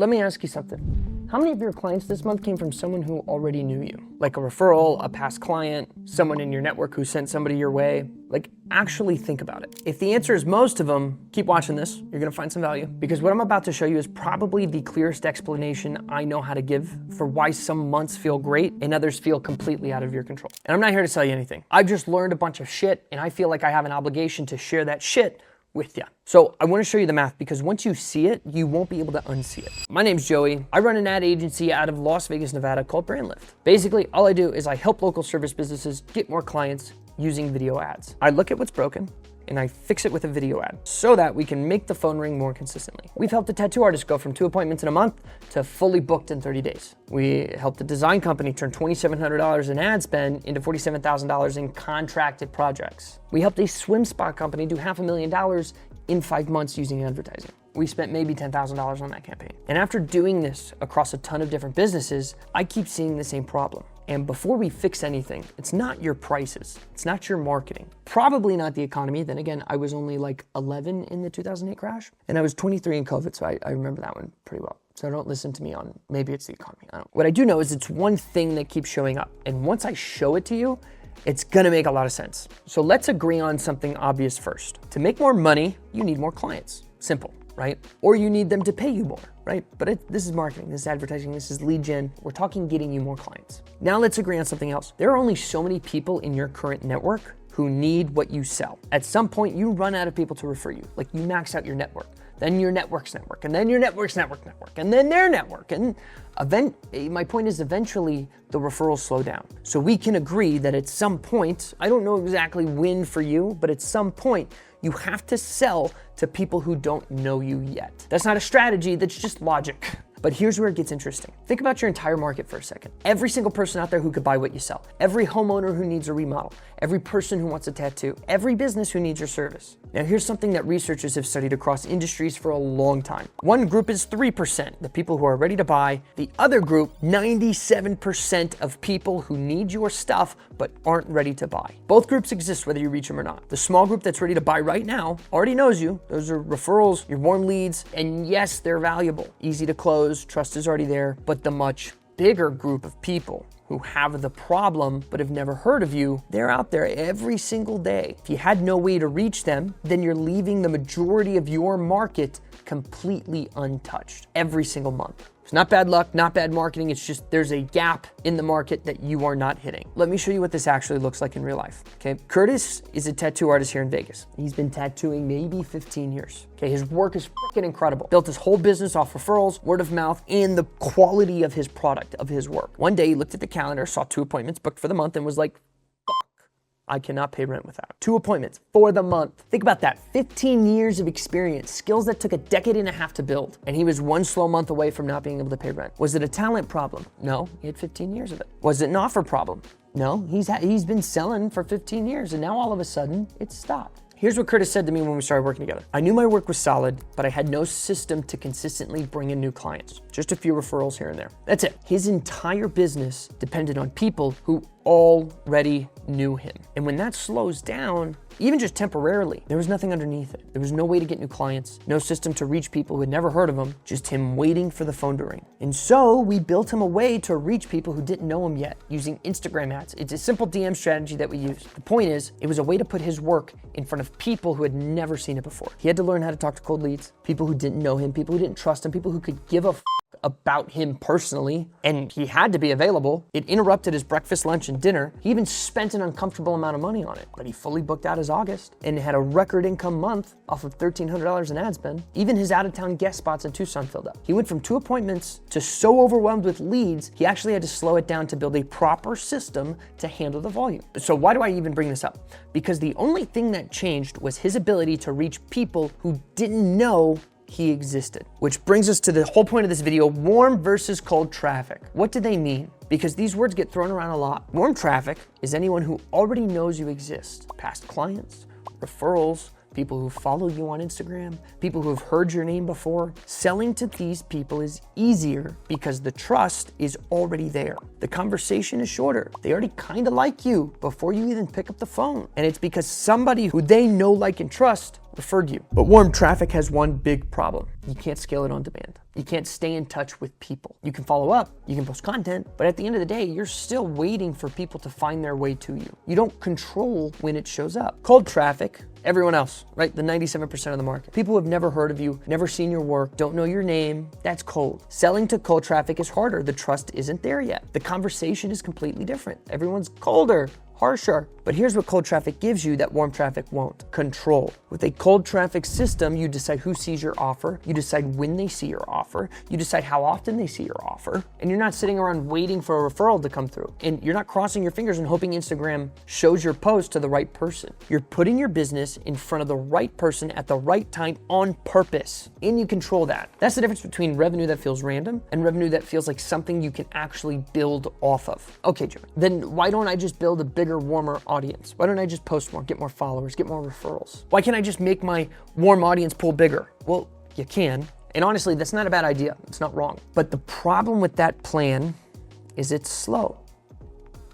let me ask you something. How many of your clients this month came from someone who already knew you? Like a referral, a past client, someone in your network who sent somebody your way? Like, actually think about it. If the answer is most of them, keep watching this. You're gonna find some value, because what I'm about to show you is probably the clearest explanation I know how to give for why some months feel great and others feel completely out of your control. And I'm not here to sell you anything. I've just learned a bunch of shit, and I feel like I have an obligation to share that shit with you. So I want to show you the math, because once you see it, you won't be able to unsee it. My name's Joey. I run an ad agency out of Las Vegas, Nevada called BrandLift. Basically, all I do is I help local service businesses get more clients using video ads. I look at what's broken and I fix it with a video ad so that we can make the phone ring more consistently. We've helped a tattoo artist go from 2 appointments in a month to fully booked in 30 days. We helped a design company turn $2,700 in ad spend into $47,000 in contracted projects. We helped a swim spa company do $500,000 in 5 months using advertising. We spent maybe $10,000 on that campaign. And after doing this across a ton of different businesses, I keep seeing the same problem. And before we fix anything, it's not your prices, it's not your marketing, probably not the economy. Then again, I was only like 11 in the 2008 crash, and I was 23 in COVID, so I remember that one pretty well. So don't listen to me on maybe it's the economy. I don't know. What I do know is it's one thing that keeps showing up. And once I show it to you, it's gonna make a lot of sense. So let's agree on something obvious first. To make more money, you need more clients. Simple, right? Or you need them to pay you more, right? But this is marketing, this is advertising, this is lead gen. We're talking getting you more clients. Now let's agree on something else. There are only so many people in your current network who need what you sell. At some point, you run out of people to refer you. Like, you max out your network, then your network's network, and then your network's network, and then their network. And my point is, eventually the referrals slow down. So we can agree that at some point, I don't know exactly when for you, but at some point, you have to sell to people who don't know you yet. That's not a strategy, that's just logic. But here's where it gets interesting. Think about your entire market for a second. Every single person out there who could buy what you sell, every homeowner who needs a remodel, every person who wants a tattoo, every business who needs your service. Now here's something that researchers have studied across industries for a long time. One group is 3%, the people who are ready to buy. The other group, 97% of people who need your stuff but aren't ready to buy. Both groups exist whether you reach them or not. The small group that's ready to buy right now already knows you. Those are referrals, your warm leads, and yes, they're valuable. Easy to close, trust is already there. But the much bigger group of people who have the problem but have never heard of you, they're out there every single day. If you had no way to reach them, then you're leaving the majority of your market completely untouched every single month. It's not bad luck, not bad marketing, it's just there's a gap in the market that you are not hitting. Let me show you what this actually looks like in real life, okay? Curtis is a tattoo artist here in Vegas. He's been tattooing maybe 15 years, okay? His work is freaking incredible. Built his whole business off referrals, word of mouth, and the quality of his product, of his work. One day he looked at the calendar, saw 2 appointments booked for the month, and was like, I cannot pay rent without. 2 appointments for the month. Think about that, 15 years of experience, skills that took a decade and a half to build, and he was 1 slow month away from not being able to pay rent. Was it a talent problem? No, he had 15 years of it. Was it an offer problem? No, he's been selling for 15 years, and now all of a sudden, it's stopped. Here's what Curtis said to me when we started working together. I knew my work was solid, but I had no system to consistently bring in new clients. Just a few referrals here and there. That's it. His entire business depended on people who already knew him. And when that slows down, even just temporarily, there was nothing underneath it. There was no way to get new clients, no system to reach people who had never heard of him, just him waiting for the phone to ring. And so we built him a way to reach people who didn't know him yet using Instagram ads. It's a simple DM strategy that we use. The point is, it was a way to put his work in front of people who had never seen it before. He had to learn how to talk to cold leads, people who didn't know him, people who didn't trust him, people who could give a about him personally, and he had to be available. It interrupted his breakfast, lunch, and dinner. He even spent an uncomfortable amount of money on it, but he fully booked out his August and had a record income month off of $1,300 in ad spend. Even his out-of-town guest spots in Tucson filled up. He went from 2 appointments to so overwhelmed with leads, he actually had to slow it down to build a proper system to handle the volume. So why do I even bring this up? Because the only thing that changed was his ability to reach people who didn't know he existed. Which brings us to the whole point of this video, warm versus cold traffic. What do they mean? Because these words get thrown around a lot. Warm traffic is anyone who already knows you exist. Past clients, referrals, people who follow you on Instagram, people who have heard your name before. Selling to these people is easier because the trust is already there. The conversation is shorter. They already kind of like you before you even pick up the phone. And it's because somebody who they know, like, and trust referred you. But warm traffic has one big problem. You can't scale it on demand. You can't stay in touch with people. You can follow up, you can post content, but at the end of the day, you're still waiting for people to find their way to you. You don't control when it shows up. Cold traffic, everyone else, right? The 97% of the market. People who have never heard of you, never seen your work, don't know your name, that's cold. Selling to cold traffic is harder. The trust isn't there yet. The conversation is completely different. Everyone's colder, harsher. But here's what cold traffic gives you that warm traffic won't: control. With a cold traffic system, you decide who sees your offer, you decide when they see your offer, you decide how often they see your offer, and you're not sitting around waiting for a referral to come through. And you're not crossing your fingers and hoping Instagram shows your post to the right person. You're putting your business in front of the right person at the right time on purpose, and you control that. That's the difference between revenue that feels random and revenue that feels like something you can actually build off of. Okay, Jimmy, then why don't I just build a bigger, warmer audience? Why don't I just post more, get more followers, get more referrals? Why can't I just make my warm audience pool bigger? Well, you can. And honestly, that's not a bad idea. It's not wrong. But the problem with that plan is it's slow,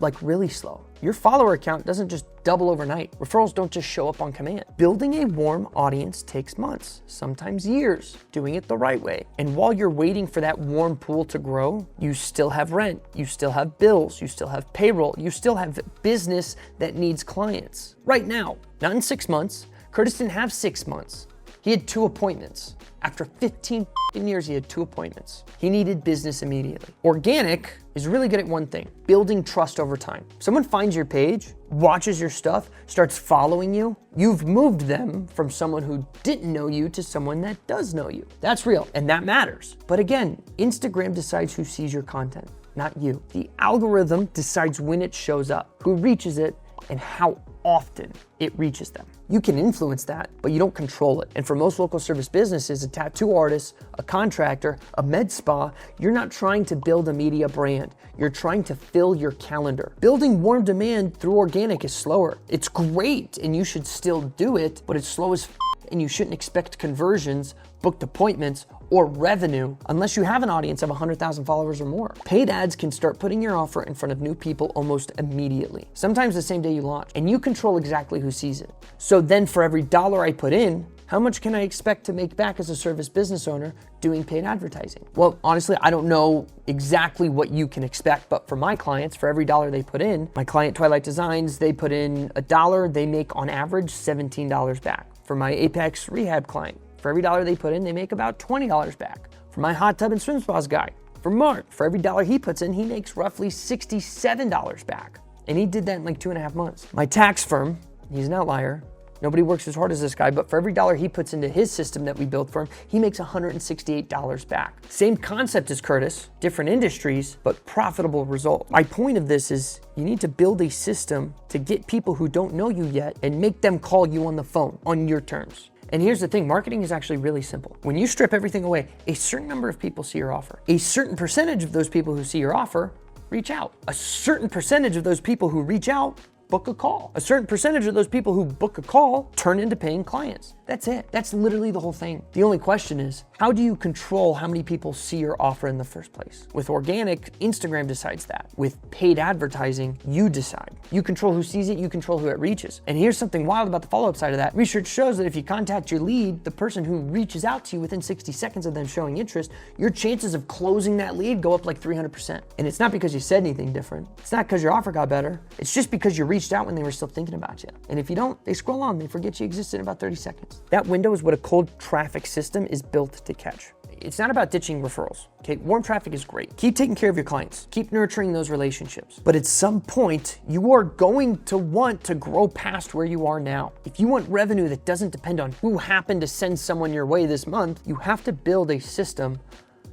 like really slow. Your follower count doesn't just double overnight. Referrals don't just show up on command. Building a warm audience takes months, sometimes years, doing it the right way. And while you're waiting for that warm pool to grow, you still have rent, you still have bills, you still have payroll, you still have business that needs clients. Right now, not in 6 months. Curtis didn't have 6 months. He had 2 appointments. After 15 years, he had 2 appointments. He needed business immediately. Organic is really good at one thing: building trust over time. Someone finds your page, watches your stuff, starts following you. You've moved them from someone who didn't know you to someone that does know you. That's real, and that matters. But again, Instagram decides who sees your content, not you. The algorithm decides when it shows up, who reaches it, and how often it reaches them. You can influence that, but you don't control it. And for most local service businesses, a tattoo artist, a contractor, a med spa, you're not trying to build a media brand. You're trying to fill your calendar. Building warm demand through organic is slower. It's great, and you should still do it, but it's slow as and you shouldn't expect conversions, booked appointments, or revenue unless you have an audience of 100,000 followers or more. Paid ads can start putting your offer in front of new people almost immediately, sometimes the same day you launch, and you control exactly who sees it. So then for every dollar I put in, how much can I expect to make back as a service business owner doing paid advertising? Well, honestly, I don't know exactly what you can expect, but for my clients, for every dollar they put in, my client Twilight Designs, they put in $1, they make on average $17 back. For my Apex Rehab client, for every dollar they put in, they make about $20 back. For my hot tub and swim spas guy, for Mark, for every dollar he puts in, he makes roughly $67 back. And he did that in like 2.5 months. My tax firm, he's an outlier. Nobody works as hard as this guy, but for every dollar he puts into his system that we built for him, he makes $168 back. Same concept as Curtis, different industries, but profitable result. My point of this is you need to build a system to get people who don't know you yet and make them call you on the phone on your terms. And here's the thing, marketing is actually really simple. When you strip everything away, a certain number of people see your offer. A certain percentage of those people who see your offer reach out. A certain percentage of those people who reach out book a call. A certain percentage of those people who book a call turn into paying clients. That's it. That's literally the whole thing. The only question is, how do you control how many people see your offer in the first place? With organic, Instagram decides that. With paid advertising, you decide. You control who sees it, you control who it reaches. And here's something wild about the follow-up side of that. Research shows that if you contact your lead, the person who reaches out to you within 60 seconds of them showing interest, your chances of closing that lead go up like 300%. And it's not because you said anything different. It's not because your offer got better. It's just because you reached out when they were still thinking about you. And if you don't, they scroll on, they forget you existed in about 30 seconds. That window is what a cold traffic system is built to catch. It's not about ditching referrals, okay? Warm traffic is great. Keep taking care of your clients. Keep nurturing those relationships. But at some point, you are going to want to grow past where you are now. If you want revenue that doesn't depend on who happened to send someone your way this month, you have to build a system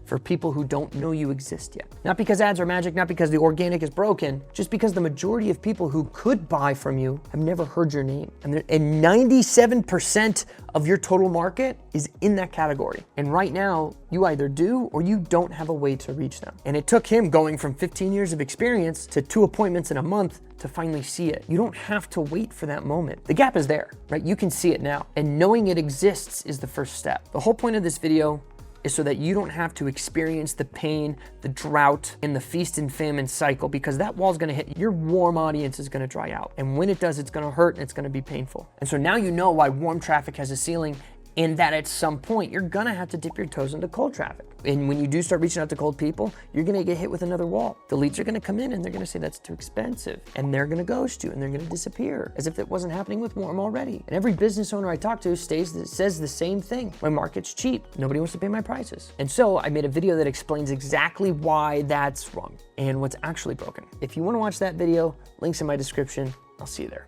for for people who don't know you exist yet. Not because ads are magic, not because the organic is broken, just because the majority of people who could buy from you have never heard your name. And 97% of your total market is in that category. And right now, you either do or you don't have a way to reach them. And it took him going from 15 years of experience to 2 appointments in a month to finally see it. You don't have to wait for that moment. The gap is there, right? You can see it now. And knowing it exists is the first step. The whole point of this video is so that you don't have to experience the pain, the drought, and the feast and famine cycle, because that wall's gonna hit. Your warm audience is gonna dry out. And when it does, it's gonna hurt and it's gonna be painful. And so now you know why warm traffic has a ceiling, and that at some point you're gonna have to dip your toes into cold traffic. And when you do start reaching out to cold people, you're gonna get hit with another wall. The leads are gonna come in and they're gonna say that's too expensive. And they're gonna ghost you and they're gonna disappear as if it wasn't happening with warm already. And every business owner I talk to says the same thing. My market's cheap. Nobody wants to pay my prices. And so I made a video that explains exactly why that's wrong and what's actually broken. If you wanna watch that video, links in my description. I'll see you there.